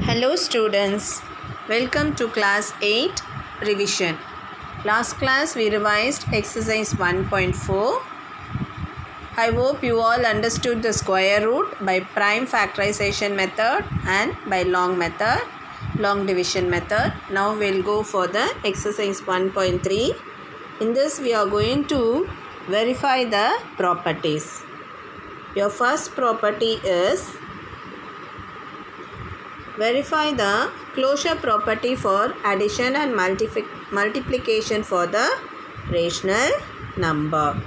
Hello students, welcome to class 8 revision. Last class we revised exercise 1.4. I hope you all understood the square root by prime factorization method and by long division method. Now we'll go for the exercise 1.3. In this we are going to verify the properties. Your first property is verify the closure property for addition and multiplication for the rational number.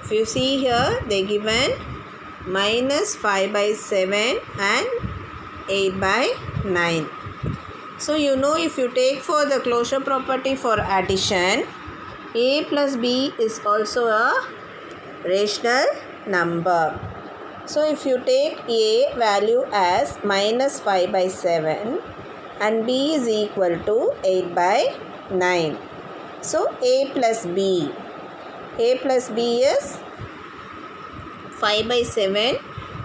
If you see here, they given minus 5 by 7 and 8 by 9. So you know, if you take for the closure property for addition, a plus b is also a rational number. So if you take a value as minus 5 by 7 and b is equal to 8 by 9. So a plus b is 5 by 7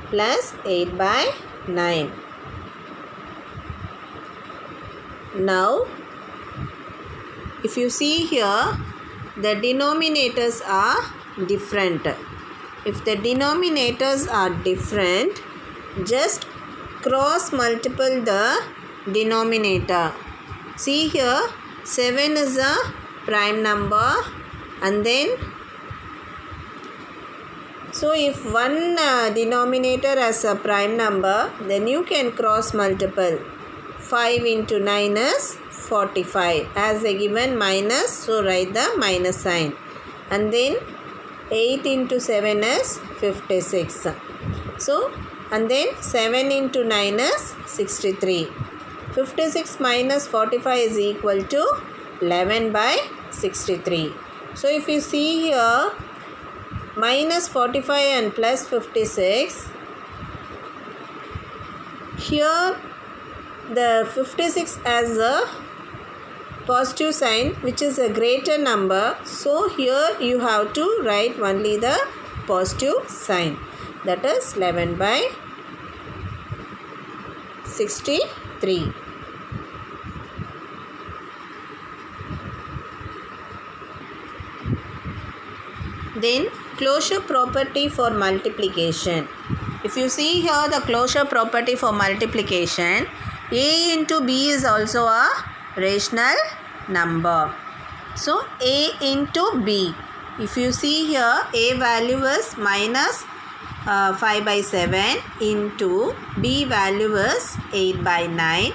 plus 8 by 9. Now if you see here, the denominators are different. If the denominators are different, just cross multiply the denominator. See here, 7 is a prime number, and then so if one denominator has a prime number, then you can cross multiply. 5 into 9 is 45. As a given minus, so write the minus sign. And then 8 into 7 is 56. So, and then 7 into 9 is 63. 56 minus 45 is equal to 11 by 63. So, if you see here, minus 45 and plus 56, here the 56 has a positive sign, which is a greater number. So here you have to write only the positive sign, that is 11 by 63. Then closure property for multiplication. If you see here, the closure property for multiplication, a into b is also a rational number. So a into b, if you see here, a value is minus 5 by 7 into b value is 8 by 9.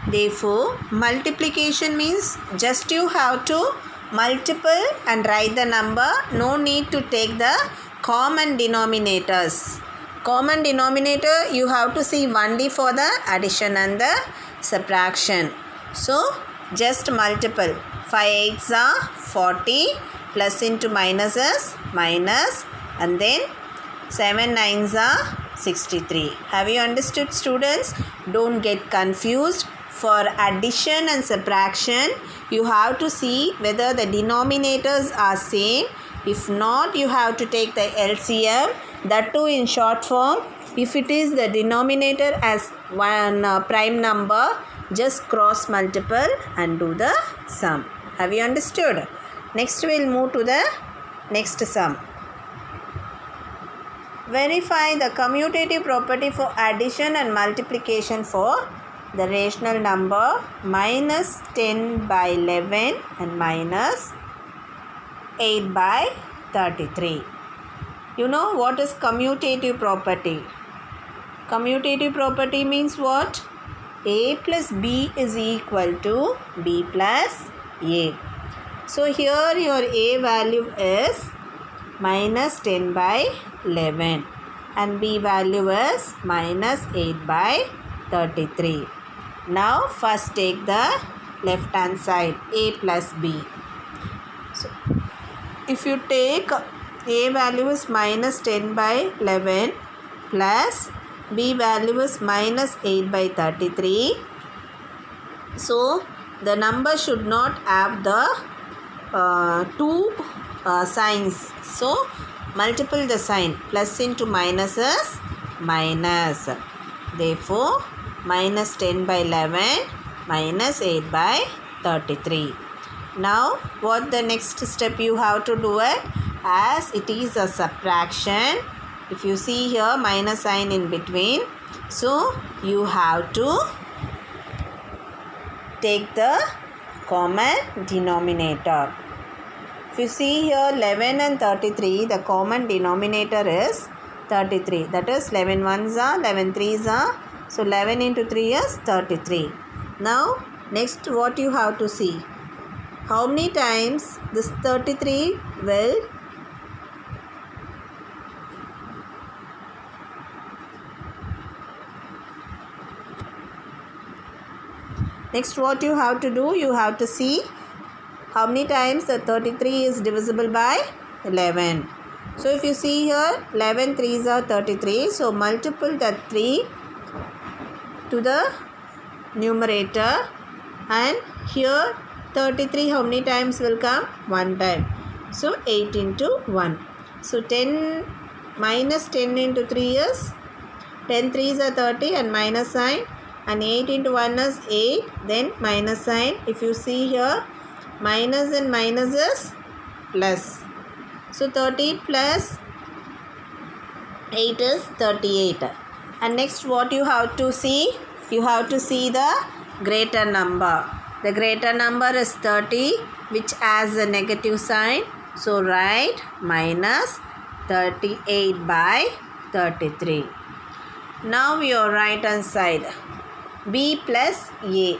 Therefore, multiplication means just you have to multiple and write the number. No need to take the common denominators. Common denominator you have to see only for the addition and the subtraction. So just multiple. 5 8s are 40, plus into minus is minus, and then 7 9s are 63. Have you understood, students? Don't get confused. For addition and subtraction, you have to see whether the denominators are same. If not, you have to take the LCM, that too in short form. If it is the denominator as one prime number, just cross multiple and do the sum. Have you understood? Next we will move to the next sum. Verify the commutative property for addition and multiplication for the rational number minus 10 by 11 and minus 8 by 33. You know what is commutative property? Commutative property means what? A plus b is equal to b plus a. So here your a value is minus 10 by 11 and b value is minus 8 by 33. Now first take the left hand side, a plus b. So if you take a value is minus 10 by 11 plus b value is minus 8 by 33. So the number should not have the two signs. So multiple the sign. Plus into minus is minus. Therefore, minus 10 by 11 minus 8 by 33. Now, what the next step you have to do it? As it is a subtraction, if you see here minus sign in between, so you have to take the common denominator. If you see here 11 and 33, the common denominator is 33. That is 11 ones are, 11 threes are. So 11 into 3 is 33. Now next what you have to see? How many times this 33 will next what you have to do? You have to see how many times the 33 is divisible by 11. So if you see here 11 3s are 33. So multiple the 3 to the numerator, and here 33 how many times will come? 1 time. So 8 into 1. So 10 minus 10 into 3 is 10 3s are 30 and minus sign, and 8 into 1 is 8, then minus sign. If you see here minus and minus is plus. So 30 plus 8 is 38. And next what you have to see? You have to see the greater number. The greater number is 30, which has a negative sign. So write minus 38 by 33. Now your right hand side. B plus A.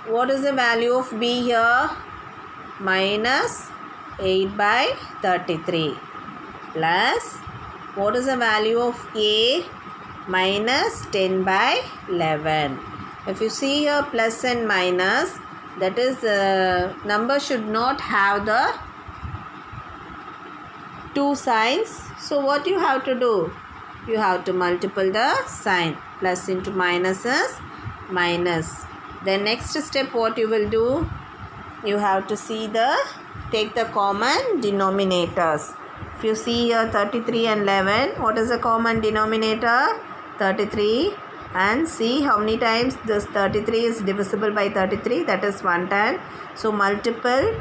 What is the value of B here? Minus 8 by 33 plus what is the value of A? Minus 10 by 11. If you see here plus and minus, that is number should not have the two signs. So what you have to do? You have to multiply the sign. Plus into minus is minus. Then next step what you will do? You have to see take the common denominators. If you see here 33 and 11, what is the common denominator? 33. And see how many times this 33 is divisible by 33, that is 1 time. So multiple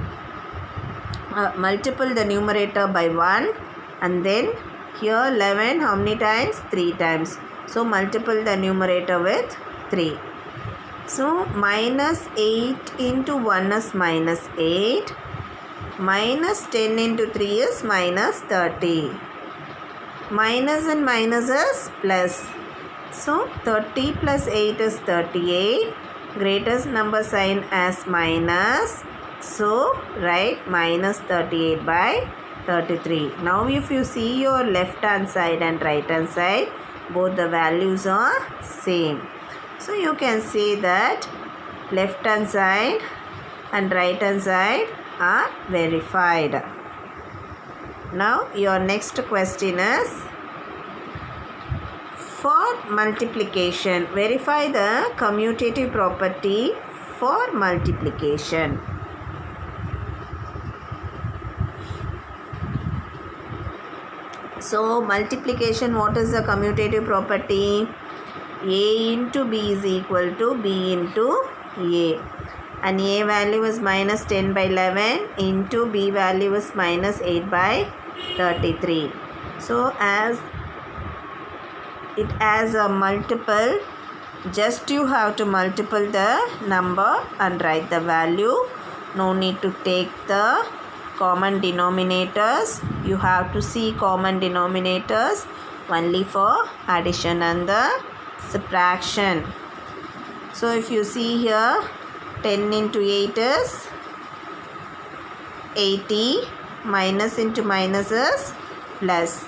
the numerator by 1, and then here 11 how many times? 3 times. So multiple the numerator with 3. So minus 8 into 1 is minus 8. Minus 10 into 3 is minus 30. Minus and minus is plus. So 30 plus 8 is 38. Greatest number sign as minus. So write minus 38 by 33. Now if you see your left hand side and right hand side, both the values are same. So you can say that left hand side and right hand side are verified. Now your next question is, for multiplication, verify the commutative property for multiplication. So multiplication, what is the commutative property? A into B is equal to B into A. And A value is minus 10 by 11 into B value is minus 8 by 33. So as it has a multiple, just you have to multiply the number and write the value. No need to take the common denominators. You have to see common denominators only for addition and the subtraction. So if you see here 10 into 8 is 80, minus into minus is plus.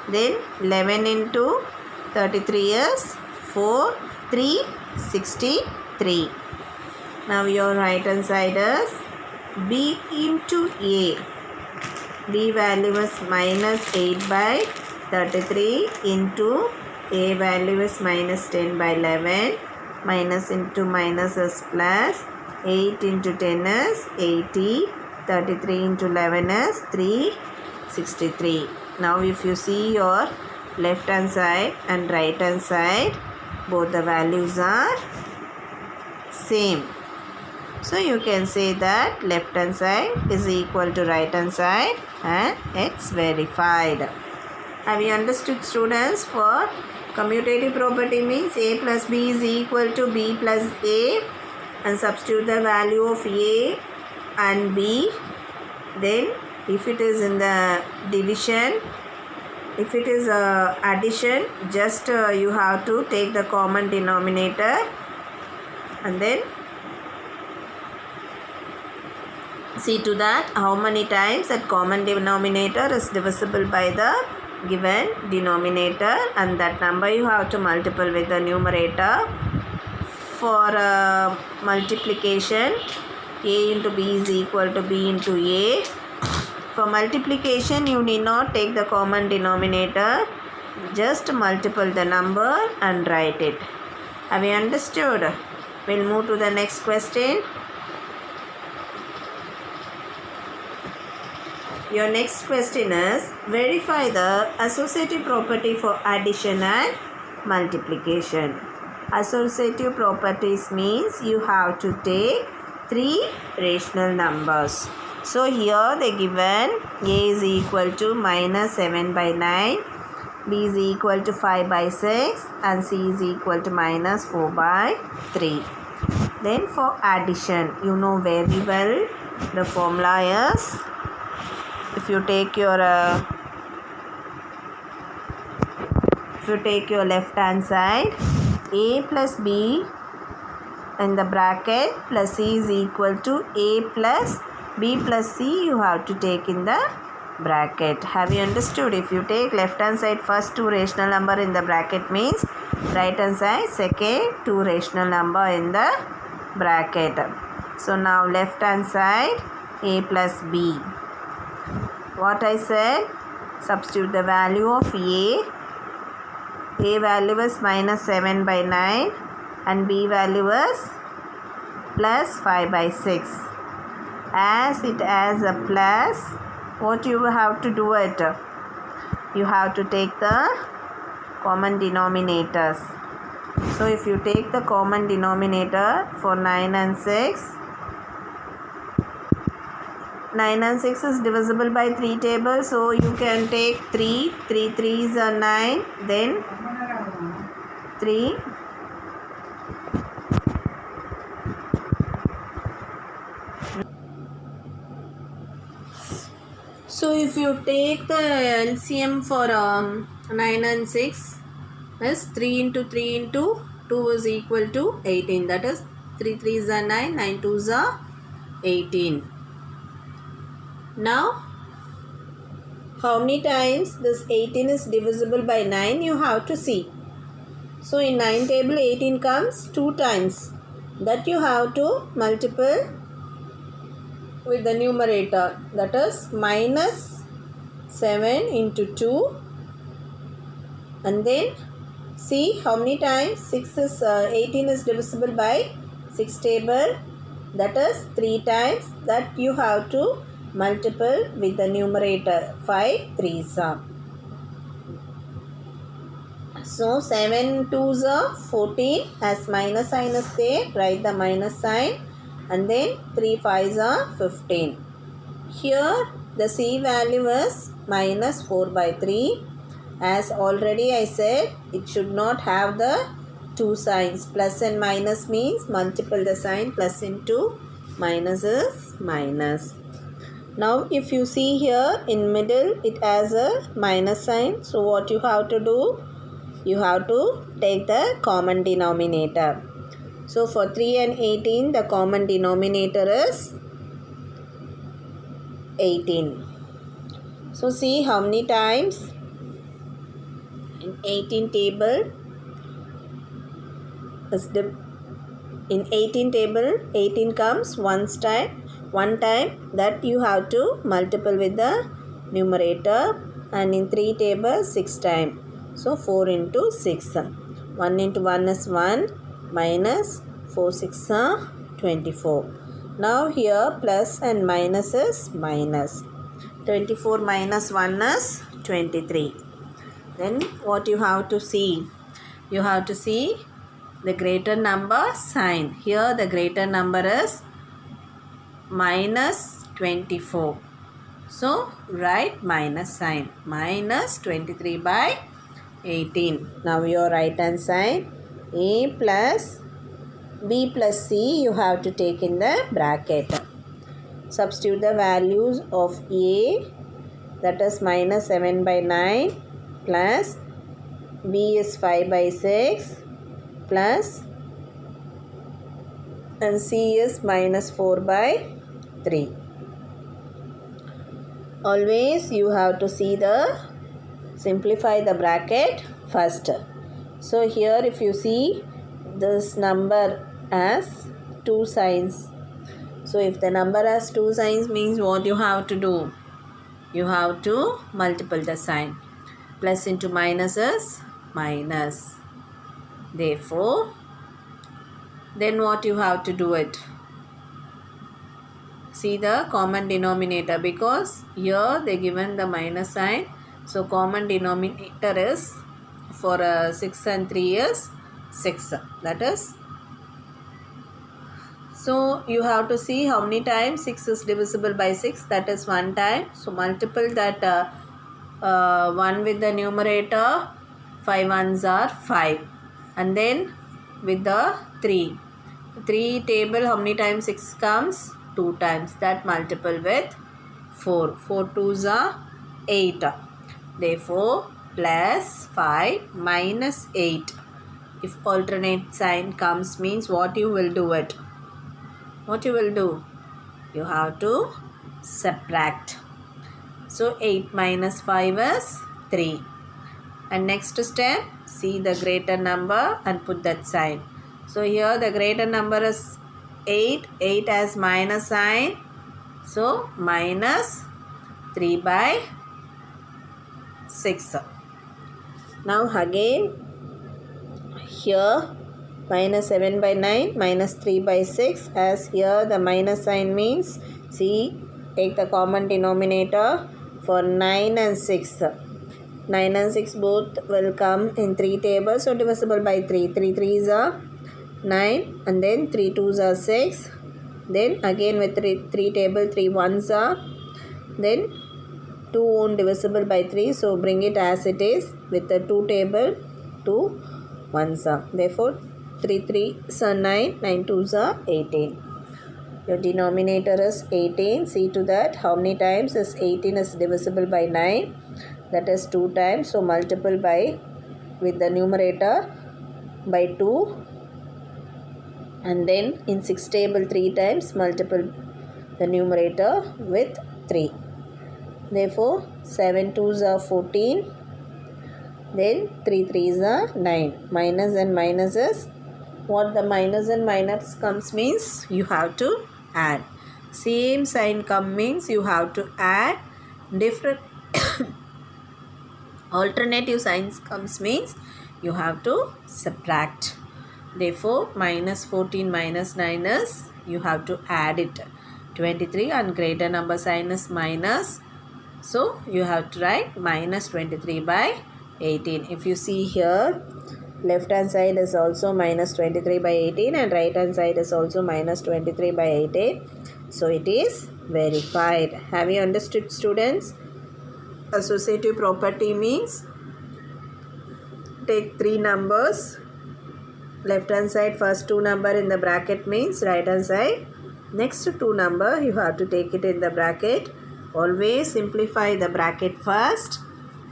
Then 11 into 33 is 363. Now your right hand side is B into A. B value is minus 8 by 33 into A value is minus 10 by 11. Minus into minus is plus. 8 into 10 is 80. 33 into 11 is 363. Now if you see your left hand side and right hand side, both the values are same. So you can say that left hand side is equal to right hand side and it's verified. Have you understood, students? For commutative property means A plus B is equal to B plus A, and substitute the value of A and B. Then if it is in the division, if it is addition, just you have to take the common denominator and then see to that how many times that common denominator is divisible by the given denominator, and that number you have to multiply with the numerator. For multiplication, A into B is equal to B into A. For multiplication, you need not take the common denominator, just multiply the number and write it. Have you understood? We'll move to the next question. Your next question is, verify the associative property for addition and multiplication. Associative properties means you have to take three rational numbers. So here they given A is equal to minus 7 by 9, B is equal to 5 by 6 and C is equal to minus 4 by 3. Then for addition, you know very well the formula is, if you take your left hand side, A plus B in the bracket plus C is equal to A plus B plus C, you have to take in the bracket. Have you understood? If you take left hand side first two rational number in the bracket means right hand side second two rational number in the bracket. So now left hand side A plus B. What I said, substitute the value of A. A value is minus 7 by 9 and B value is plus 5 by 6. As it has a plus, what you have to do it? You have to take the common denominators. So if you take the common denominator for 9 and 6, 9 and 6 is divisible by 3 tables, so you can take 3 3s are 9, then 3 So if you take the LCM for 9 and 6 is 3 into 3 into 2 is equal to 18, that is 3 3s are 9, 9 2s are 18. Now, how many times this 18 is divisible by 9 you have to see. So, in 9 table 18 comes 2 times. That you have to multiply with the numerator. That is minus 7 into 2. And then see how many times 18 is divisible by 6 table. That is 3 times. That you have to multiple with the numerator 5 3s are. So 7 2s are 14, as minus sign is there, write the minus sign, and then 3 5s are 15. Here the C value is minus 4 by 3. As already I said, it should not have the two signs. Plus and minus means multiple the sign, plus into minus is minus. Now if you see here in middle it has a minus sign. So what you have to do? You have to take the common denominator. So for 3 and 18 the common denominator is 18. So see how many times in 18 table in 18 table 18 comes one time, that you have to multiple with the numerator, and in 3 table 6 times. So 4 into 6. 1 into 1 is 1, minus 4 6 are 24. Now here plus and minus is minus. 24 minus 1 is 23. Then what you have to see? You have to see the greater number sign. Here the greater number is minus 24. So write minus sign. Minus 23 by 18. Now your right hand side, a plus b plus c you have to take in the bracket. Substitute the values of a, that is minus 7 by 9, plus b is 5 by 6, plus and c is minus 4 by 3. Always you have to see the simplify the bracket first. So here if you see this number has two signs. So if the number has two signs means what you have to do? You have to multiply the sign. Plus into minus is minus. Therefore, then what you have to do it? See the common denominator, because here they given the minus sign. So common denominator is for 6 and 3 is 6. That is. So you have to see how many times 6 is divisible by 6. That is 1 time. So multiple that 1 with the numerator. 5 ones are 5. And then with the 3. 3 table how many times 6 comes? 2 times. That multiple with 4. 4 twos are 8. Therefore plus 5 minus 8. If alternate sign comes means what you will do it? What you will do? You have to subtract. So 8 minus 5 is 3. And next step, see the greater number and put that sign. So here the greater number is 8. 8 has minus sign. So minus 3 by 6. Now again here minus 7 by 9 minus 3 by 6, as here the minus sign means, see, take the common denominator for 9 and 6. 9 and 6 both will come in 3 tables, so divisible by 3. 3 3s are 9 and then 3 2s are 6. Then again with 3 table 3 1s are, then 2 won't divisible by 3, so bring it as it is with the 2 table 2 1s are. Therefore 3 3s are 9, 9 2s are 18. Your denominator is 18. See to that how many times is 18 is divisible by 9. That is 2 times. So multiple by with the numerator by 2. And then in 6 table 3 times multiple the numerator with 3. Therefore 7 2s are 14. Then 3 3s are 9. Minus and minus is what the minus and minus comes means you have to add. Same sign come means you have to add. Different alternative signs comes means you have to subtract. Therefore minus 14 minus 9 is you have to add it. 23 and greater number sign is minus. So you have to write minus 23 by 18. If you see here, left hand side is also minus 23 by 18 and right hand side is also minus 23 by 18. So it is verified. Have you understood, students? Associative property means take 3 numbers. Left hand side first 2 number in the bracket means right hand side. Next 2 number you have to take it in the bracket. Always simplify the bracket first.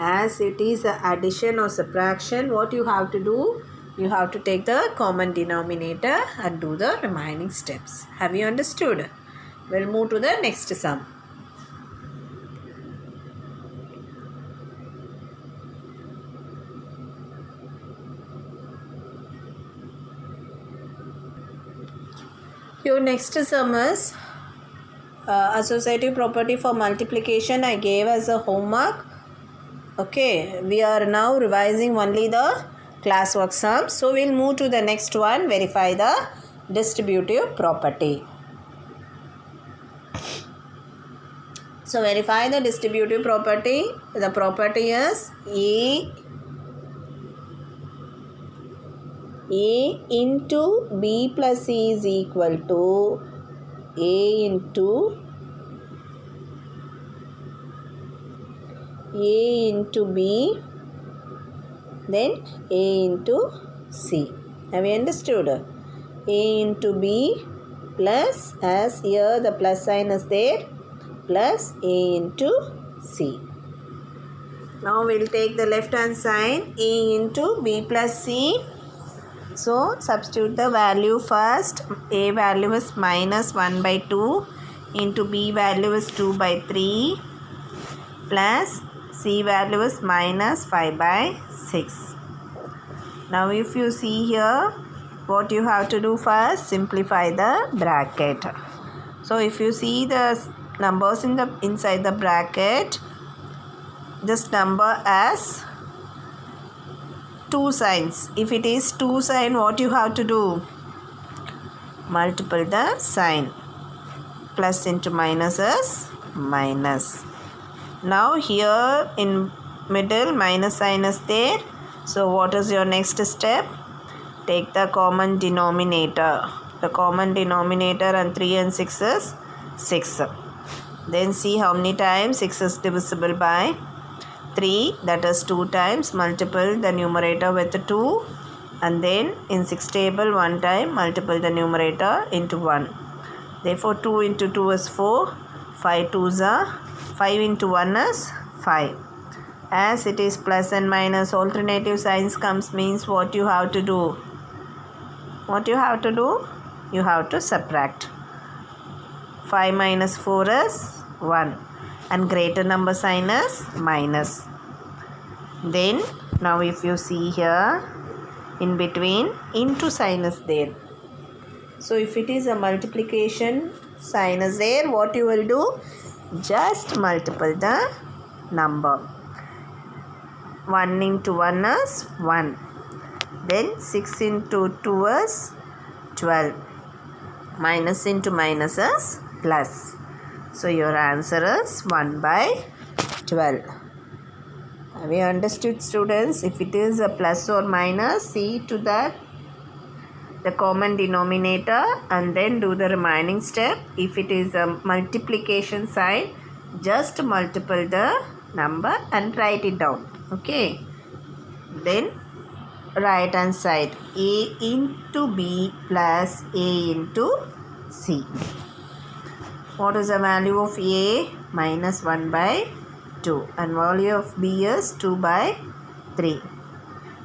As it is addition or subtraction, what you have to do? You have to take the common denominator and do the remaining steps. Have you understood? We'll move to the next sum. Your next sum is associative property for multiplication. I gave as a homework. Okay, we are now revising only the classwork sums. So we'll move to the next one. Verify the distributive property. So verify the distributive property. The property is A A into B plus C is equal to A into B, then A into C. Have you understood? A into B plus, as here the plus sign is there, plus A into C. Now we will take the left hand side, A into B plus C. So substitute the value first. A value is minus 1 by 2 into B value is 2 by 3 plus C value is minus 5 by 6. Now if you see here, what you have to do first, simplify the bracket. So if you see the numbers inside the bracket, just number as 2 signs. If it is 2 sign, what you have to do? Multiply the sign. Plus into minus is minus. Now here in middle minus sign is there. So what is your next step? Take the common denominator. The common denominator and 3 and 6 is 6. Then see how many times 6 is divisible by 3, that is 2 times. Multiple the numerator with 2, and then in 6 table 1 time multiple the numerator into 1. Therefore 2 into 2 is 4, 5 2s are 5 into 1 is 5. As it is plus and minus alternative signs comes, means what you have to do? What you have to do? You have to subtract. 5 minus 4 is 1. And greater number sign is minus. Then now if you see here, in between into sign is there. So if it is a multiplication sign is there, what you will do? Just multiply the number. 1 into 1 is 1. Then 6 into 2 is 12. Minus into minus is plus. So your answer is 1 by 12. Have you understood, students? If it is a plus or minus, see to that the common denominator and then do the remaining step. If it is a multiplication sign, just multiply the number and write it down. Okay. Then right hand side, A into B plus A into C. What is the value of A? Minus 1 by 2. And value of B is 2 by 3.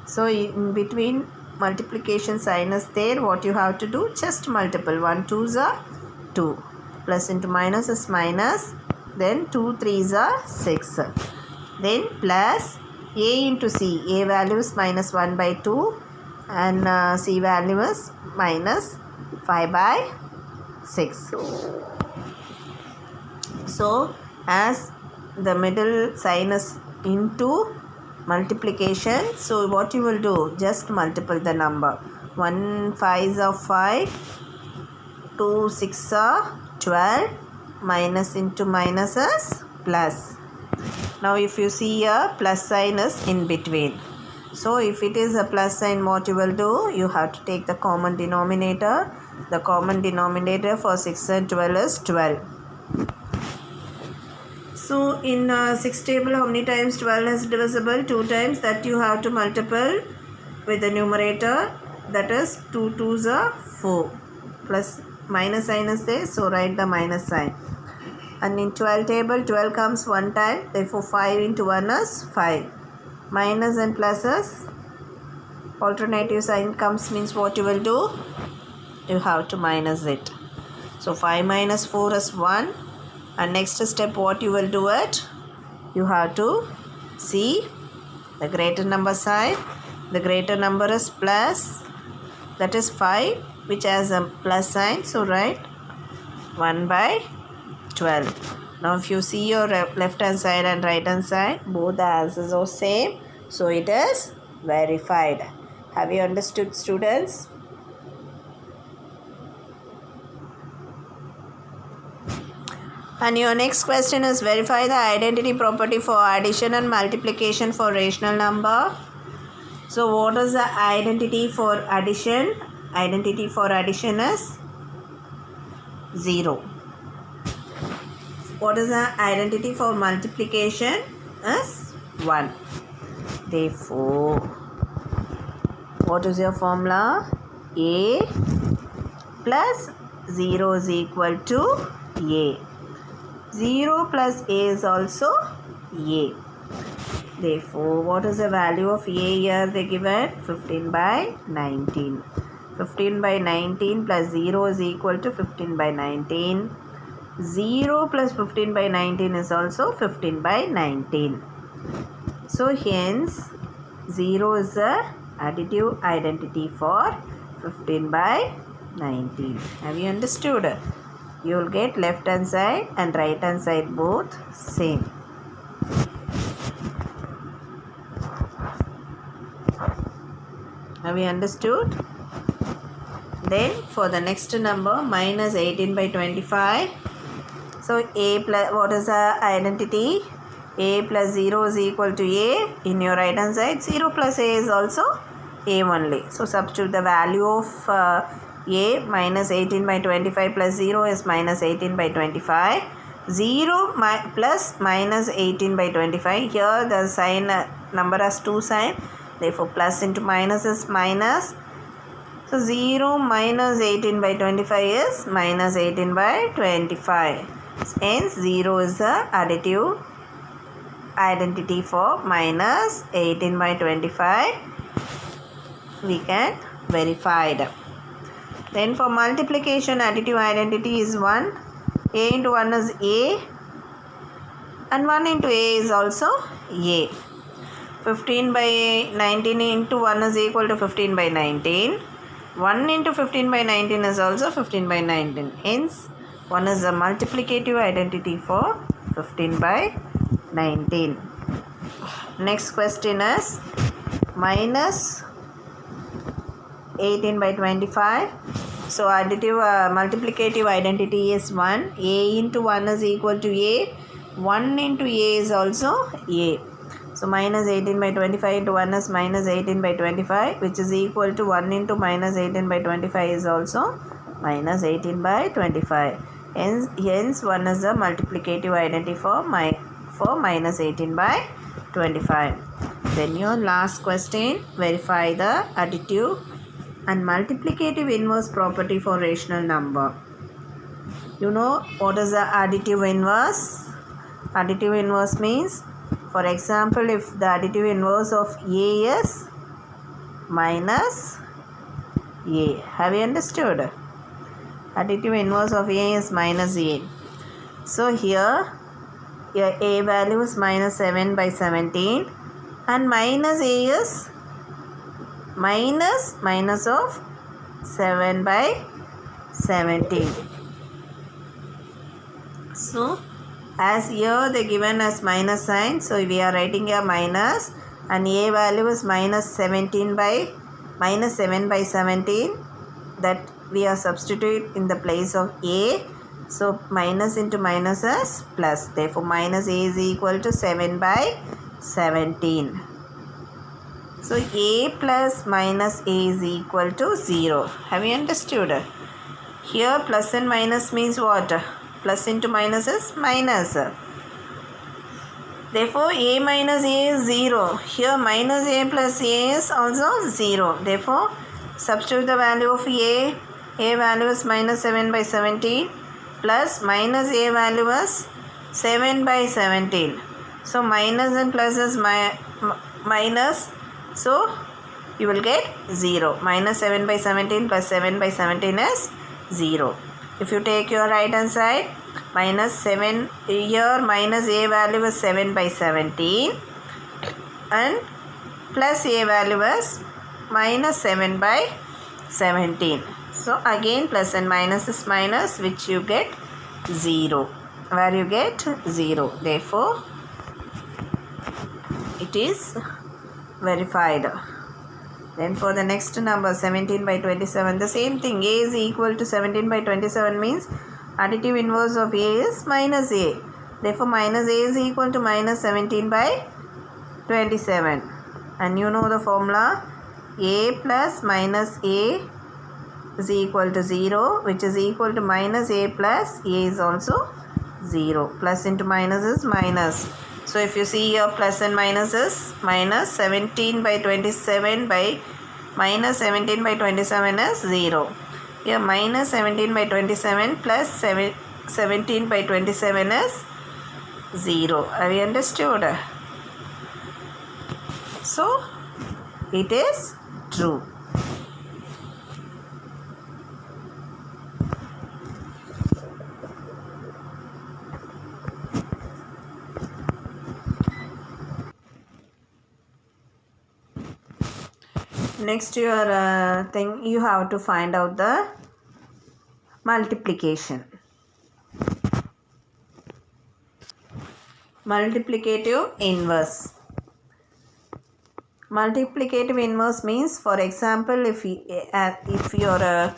So in between multiplication sign is there, what you have to do? Just multiple. 1 2s are 2. Plus into minus is minus. Then 2 3s are 6. Then plus A into C. A value is minus 1 by 2. And C value is minus 5 by 6. So as the middle sign is into multiplication, so what you will do? Just multiply the number. 1 5s are 5, 2 6s are 12, minus into minus is plus. Now if you see here, plus sign is in between. So if it is a plus sign, what you will do? You have to take the common denominator. The common denominator for 6 and 12 is 12. So in 6 table, how many times 12 is divisible? 2 times. That you have to multiply with the numerator. That is 2 2s are 4. Plus minus sign is there. So write the minus sign. And in 12 table, 12 comes 1 time. Therefore 5 into 1 is 5. Minus and pluses. Alternative sign comes, means what you will do? You have to minus it. So 5 minus 4 is 1. And next step, what you will do it? You have to see the greater number sign. The greater number is plus. That is 5, which has a plus sign. So write 1 by 12. Now if you see your left hand side and right hand side, both the answers are same. So it is verified. Have you understood, students? And your next question is, verify the identity property for addition and multiplication for rational number. So what is the identity for addition? Identity for addition is 0. What is the identity for multiplication? Is 1. Therefore, what is your formula? A plus 0 is equal to A. 0 plus A is also A. Therefore, what is the value of A here? They given 15 by 19. 15 by 19 plus 0 is equal to 15 by 19. 0 plus 15 by 19 is also 15 by 19. So hence 0 is the additive identity for 15 by 19. Have you understood? You will get left hand side and right hand side both same. Have you understood? Then for the next number, minus 18 by 25. So A plus, what is the identity? A plus 0 is equal to A. In your right hand side, 0 plus A is also A only. So substitute the value of A. Minus 18 by 25 plus 0 is minus 18 by 25. 0 plus minus 18 by 25. Here the sign number has two signs. Therefore plus into minus is minus. So 0 minus 18 by 25 is minus 18 by 25. Hence 0 is the additive identity for minus 18 by 25. We can verify it. Then for multiplication, additive identity is 1. A into 1 is A. And 1 into A is also A. 15 by 19 into 1 is equal to 15 by 19. 1 into 15 by 19 is also 15 by 19. Hence, 1 is the multiplicative identity for 15 by 19. Next question is minus 18 by 25. So, additive multiplicative identity is 1. A into 1 is equal to A. 1 into A is also A. So minus 18 by 25 into 1 is minus 18 by 25, which is equal to 1 into minus 18 by 25 is also minus 18 by 25. Hence 1 is the multiplicative identity for minus 18 by 25. Then your last question, verify the additive and multiplicative inverse property for rational number. You know what is the additive inverse? Additive inverse means, for example, if the additive inverse of A is minus A. Have you understood? Additive inverse of A is minus A. So here A value is minus 7 by 17 and minus A is minus of 7 by 17. So as here they given as minus sign, so we are writing a minus, and A value is minus 7 by 17, that we are substitute in the place of A. So minus into minus is plus, therefore minus A is equal to 7 by 17. So A plus minus A is equal to 0. Have you understood? Here plus and minus means what? Plus into minus is minus. Therefore, A minus A is 0. Here minus A plus A is also 0. Therefore, substitute the value of A. A value is minus 7 by 17 plus minus A value is 7 by 17. So, minus and plus is minus. So, you will get 0. Minus 7 by 17 plus 7 by 17 is 0. If you take your right hand side, minus 7, here minus A value is 7 by 17 and plus A value is minus 7 by 17. So again plus and minus is minus, which you get 0. Where you get 0. Therefore, it is verified. Then for the next number 17 by 27, the same thing. A is equal to 17 by 27 means additive inverse of A is minus A. Therefore minus A is equal to minus 17 by 27. And you know the formula, a plus minus a is equal to 0, which is equal to minus a plus a is also 0. Plus into minus is minus. So if you see here, plus and minus is minus 17 by 27 by minus 17 by 27 is 0. Here minus 17 by 27 plus 17 by 27 is 0. Have you understood? So it is true. Next your thing, you have to find out the multiplication. Multiplicative inverse. Multiplicative inverse means, for example, if your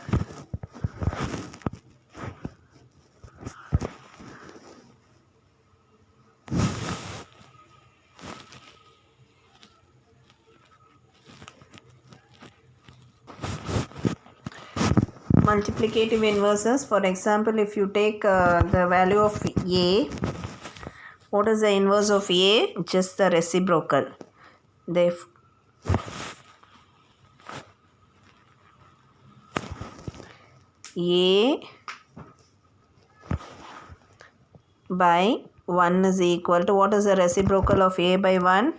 multiplicative inverses, for example, if you take the value of a, what is the inverse of a? Just the reciprocal. Therefore, a by 1 is equal to, what is the reciprocal of a by 1?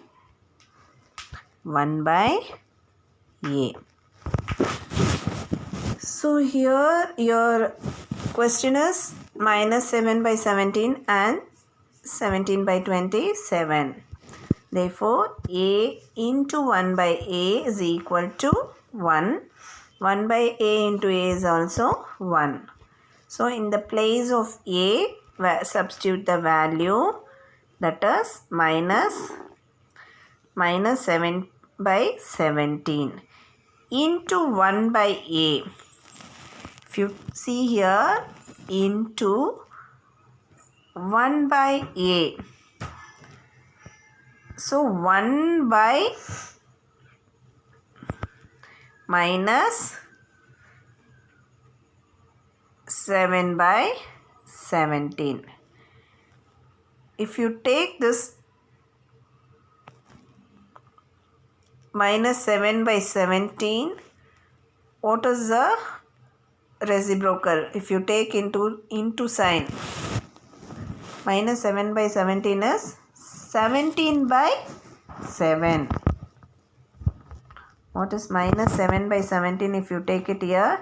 1 by a. So here your question is minus 7 by 17 and 17 by 27. Therefore, a into 1 by a is equal to 1. 1 by a into a is also 1. So in the place of a, substitute the value, that is minus 7 by 17 into 1 by a. If you see here, into 1 by a. So 1 by minus 7 by 17. If you take this minus 7 by 17, what is the reciprocal? If you take into sign, minus 7 by 17 is 17 by 7. What is minus 7 by 17? If you take it here,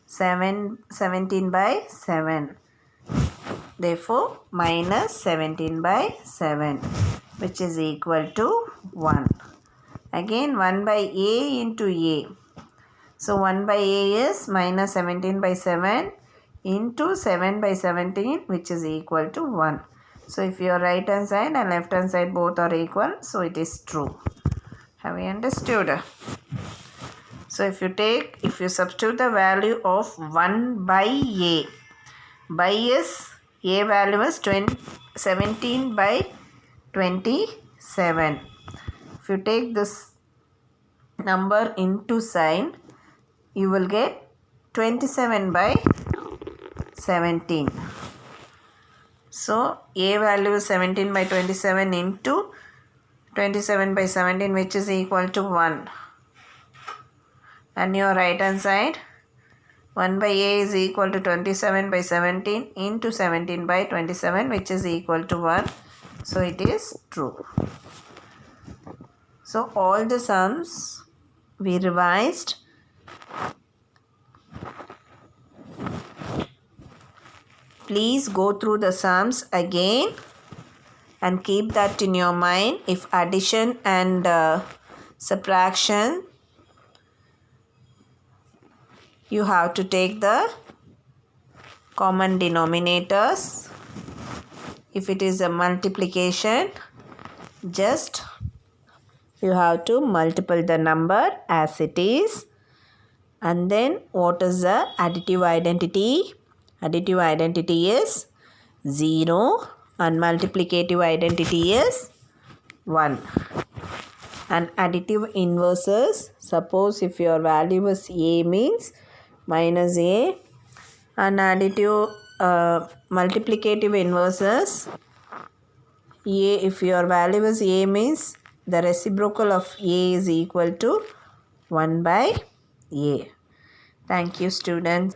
17 by 7. Therefore, minus 17 by 7, which is equal to 1. Again, 1 by a into a. So 1 by a is minus 17 by 7 into 7 by 17, which is equal to 1. So if your right hand side and left hand side both are equal, so it is true. Have you understood? So if you substitute the value of 1 by a, by is, a value is 17 by 27. If you take this number into sign, you will get 27 by 17. So a value is 17 by 27 into 27 by 17, which is equal to 1. And your right hand side, 1 by a is equal to 27 by 17 into 17 by 27, which is equal to 1. So it is true. So all the sums we revised. Please go through the sums again and keep that in your mind. If addition and subtraction, you have to take the common denominators. If it is a multiplication, just you have to multiply the number as it is. And then what is the additive identity? Additive identity is 0 and multiplicative identity is 1. And additive inverses, suppose if your value is a means minus a, and additive multiplicative inverses, a, if your value is a means the reciprocal of a is equal to 1 by a. Thank you students.